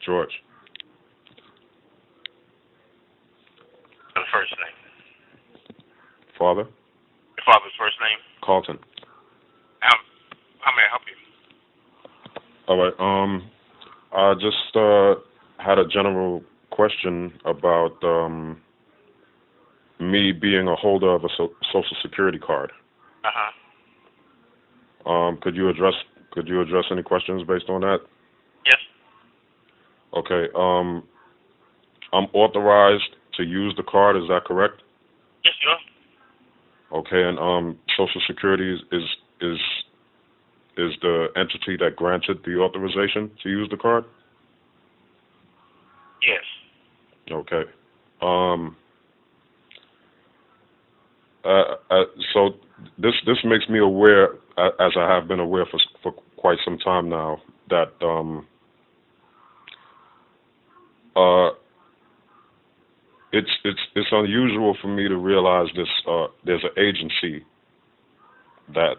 George. The first name. Father? Your father's first name. Carlton. How may I help you? All right. I just had a general question about me being a holder of a Social Security card. Uh huh. Could you address any questions based on that? Yes. Okay. I'm authorized to use the card. Is that correct? Yes, you are. Okay. And Social Security is the entity that granted the authorization to use the card? Yes. Okay. So this makes me aware, as I have been aware for quite some time now, that it's unusual for me to realize this. There's an agency that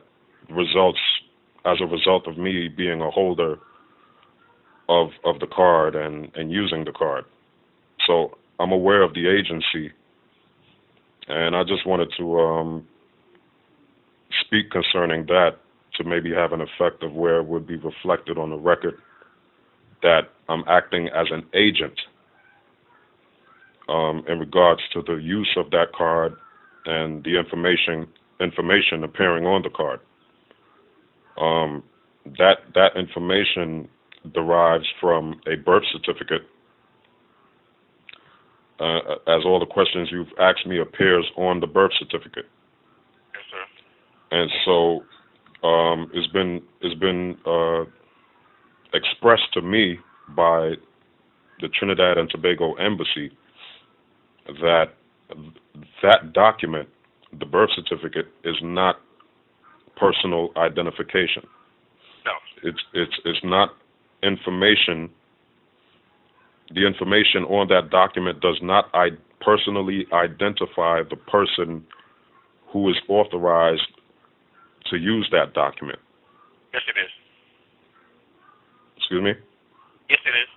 results as a result of me being a holder of the card and using the card. So I'm aware of the agency, and I just wanted to speak concerning that to maybe have an effect of where it would be reflected on the record that I'm acting as an agent in regards to the use of that card and the information appearing on the card. That information derives from a birth certificate, as all the questions you've asked me appears on the birth certificate. Yes, sir. And so it's been expressed to me by the Trinidad and Tobago Embassy that that document, the birth certificate, is not personal identification. No. It's not information. The information on that document does not personally identify the person who is authorized to use that document. Yes, it is. Excuse me? Yes, it is.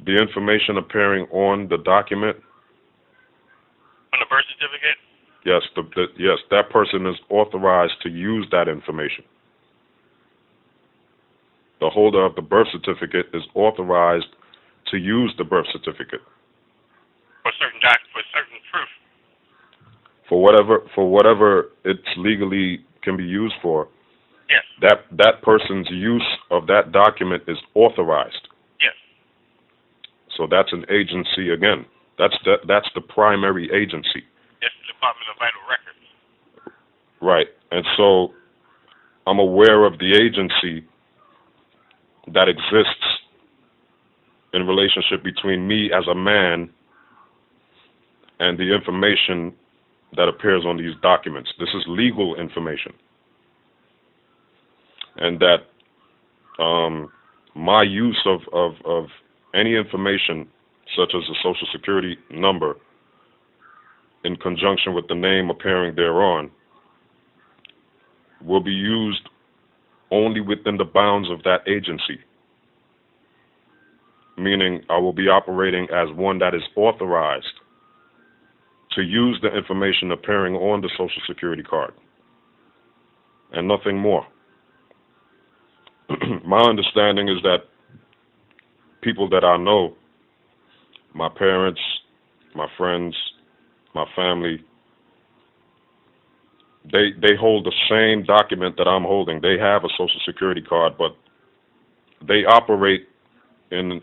The information appearing on the document, On the birth certificate? yes, yes, that person is authorized to use that information. The holder of the birth certificate is authorized to use the birth certificate For certain proof. for whatever it's legally can be used for. Yes. That person's use of that document is authorized. Yes. So that's an agency again. That's the primary agency. Yes, the Department of Vital Records. Right. And so I'm aware of the agency that exists in relationship between me as a man and the information that appears on these documents. This is legal information. And that my use of any information, such as a Social Security number, in conjunction with the name appearing thereon, will be used only within the bounds of that agency. Meaning I will be operating as one that is authorized to use the information appearing on the Social Security card, and nothing more. My understanding is that people that I know, my parents, my friends, my family, they hold the same document that I'm holding. They have a Social Security card, but they operate in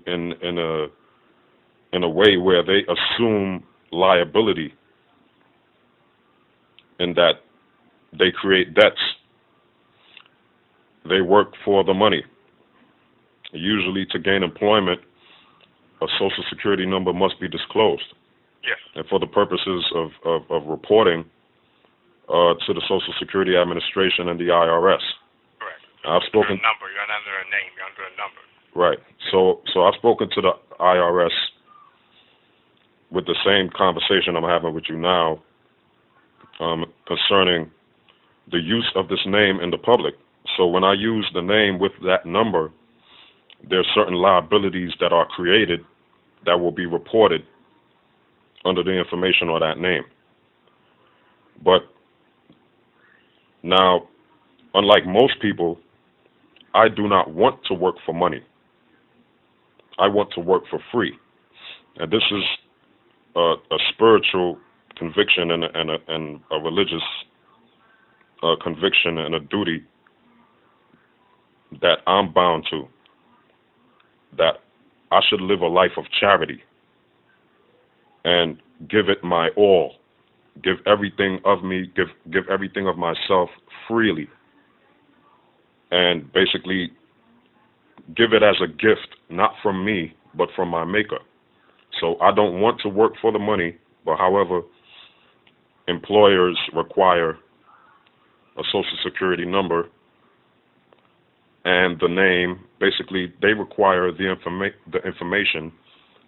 a way where they assume liability in that they create debts. They work for the money. Usually to gain employment, a Social Security number must be disclosed. Yes. And for the purposes of reporting to the Social Security Administration and the IRS. Correct. I've spoken. You're under a name. You're under a number. Right. So I've spoken to the IRS with the same conversation I'm having with you now concerning the use of this name in the public. So when I use the name with that number, there are certain liabilities that are created that will be reported under the information or that name. But now, unlike most people, I do not want to work for money. I want to work for free. And this is a spiritual conviction and a religious conviction and a duty that I'm bound to, that I should live a life of charity and give it my all, give everything of me, give everything of myself freely, and basically give it as a gift, not from me, but from my Maker. So I don't want to work for the money, but however, employers require a social security number and the name. Basically, they require the information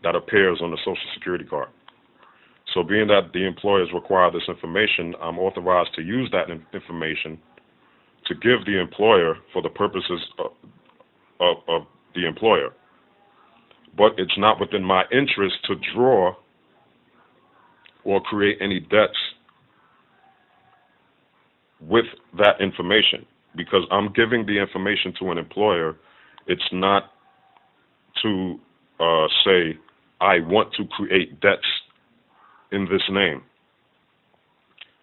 that appears on the social security card. So being that the employers require this information, I'm authorized to use that information to give the employer for the purposes of the employer. But it's not within my interest to draw or create any debts with that information, because I'm giving the information to an employer. It's not to say I want to create debts in this name.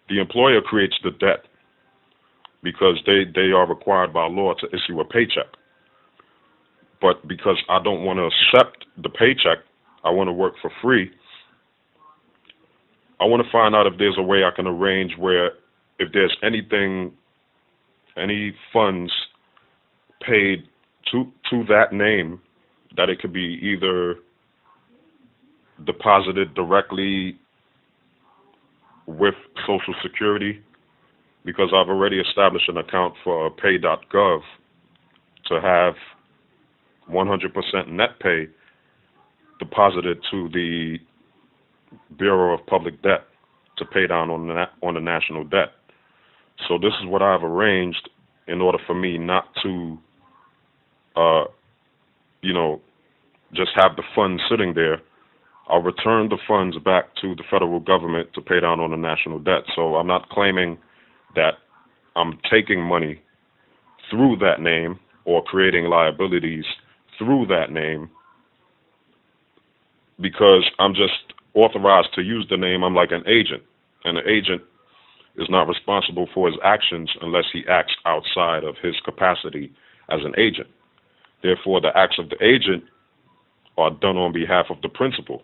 The employer creates the debt because they are required by law to issue a paycheck. But because I don't want to accept the paycheck, I want to work for free, I want to find out if there's a way I can arrange where if there's anything, any funds paid to that name, that it could be either deposited directly with Social Security, because I've already established an account for pay.gov to have 100% net pay deposited to the Bureau of Public Debt to pay down on the national debt. So this is what I've arranged in order for me not to, just have the funds sitting there. I'll return the funds back to the federal government to pay down on the national debt. So I'm not claiming that I'm taking money through that name or creating liabilities through that name, because I'm just authorized to use the name. I'm like an agent, and an agent is not responsible for his actions unless he acts outside of his capacity as an agent. Therefore, the acts of the agent are done on behalf of the principal.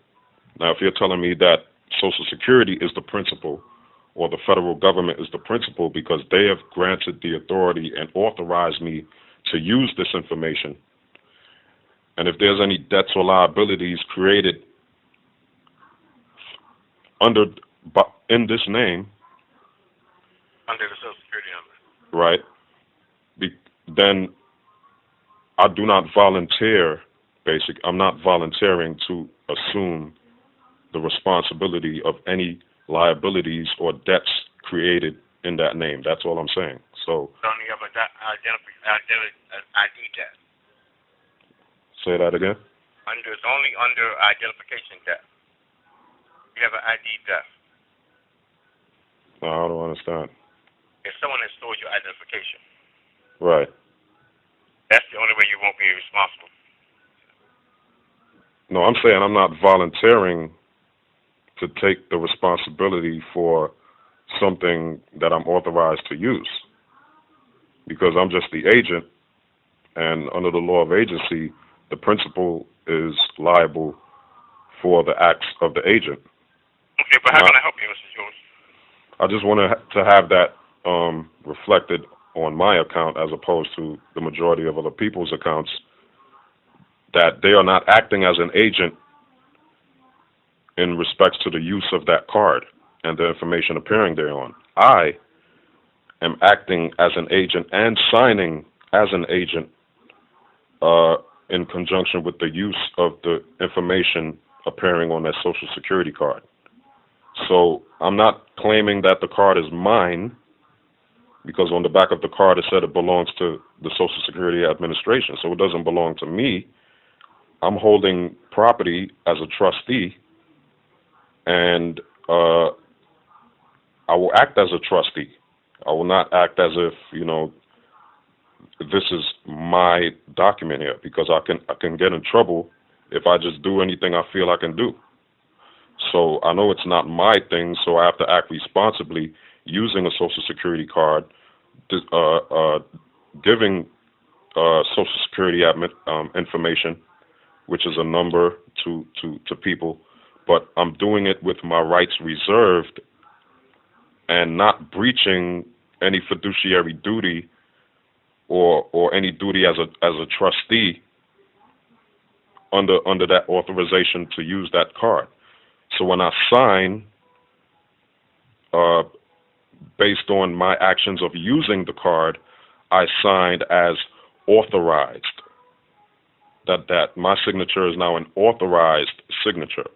Now, if you're telling me that Social Security is the principal or the federal government is the principal because they have granted the authority and authorized me to use this information, and if there's any debts or liabilities created in this name, under the Social Security number, right, then I do not volunteer. I'm not volunteering to assume the responsibility of any liabilities or debts created in that name. That's all I'm saying. So only of an ID debt. Say that again. It's only under identification debt. You have an ID debt. No, I don't understand. If someone has stored your identification, right, that's the only way you won't be responsible. No, I'm saying I'm not volunteering to take the responsibility for something that I'm authorized to use, because I'm just the agent, and under the law of agency, the principal is liable for the acts of the agent. Okay, but how can I help you, Mr. Jones? I just want to have that reflected on my account as opposed to the majority of other people's accounts, that they are not acting as an agent in respects to the use of that card and the information appearing thereon. I am acting as an agent and signing as an agent in conjunction with the use of the information appearing on that Social Security card. So I'm not claiming that the card is mine, because on the back of the card it said it belongs to the Social Security Administration, so it doesn't belong to me. I'm holding property as a trustee, and I will act as a trustee. I will not act as if, this is my document here, because I can get in trouble if I just do anything I feel I can do. So I know it's not my thing, so I have to act responsibly using a Social Security card, giving Social Security information, which is a number to people, but I'm doing it with my rights reserved and not breaching any fiduciary duty or any duty as a trustee under that authorization to use that card. So when I sign, based on my actions of using the card, I signed as authorized. That my signature is now an authorized signature.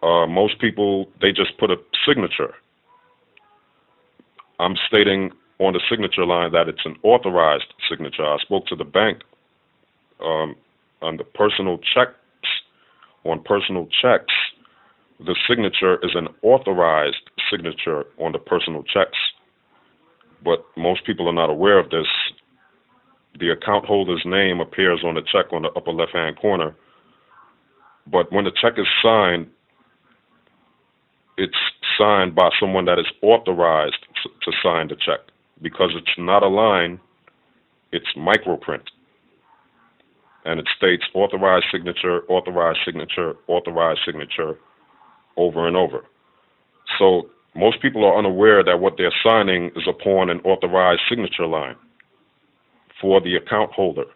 Most people, they just put a signature. I'm stating on the signature line that it's an authorized signature. I spoke to the bank on the personal checks. On personal checks, the signature is an authorized signature on the personal checks. But most people are not aware of this. The account holder's name appears on the check on the upper left-hand corner. But when the check is signed, it's signed by someone that is authorized to sign the check, because it's not a line, it's microprint. And it states authorized signature, authorized signature, authorized signature over and over. So most people are unaware that what they're signing is upon an authorized signature line for the account holder.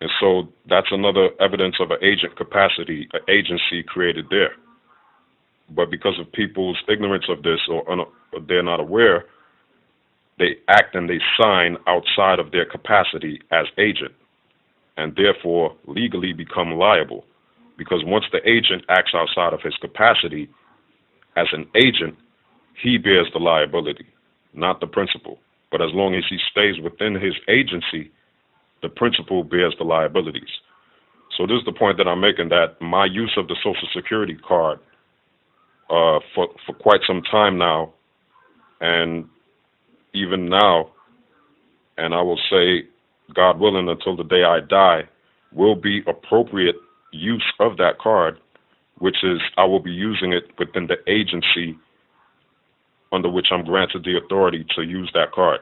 And so that's another evidence of an agent capacity, an agency created there. But because of people's ignorance of this, or they're not aware, they act and they sign outside of their capacity as agent, and therefore legally become liable. Because once the agent acts outside of his capacity as an agent, he bears the liability, not the principal. But as long as he stays within his agency, the principal bears the liabilities. So this is the point that I'm making, that my use of the Social Security card for quite some time now, and even now, and I will say, God willing, until the day I die, will be appropriate use of that card, which is I will be using it within the agency under which I'm granted the authority to use that card.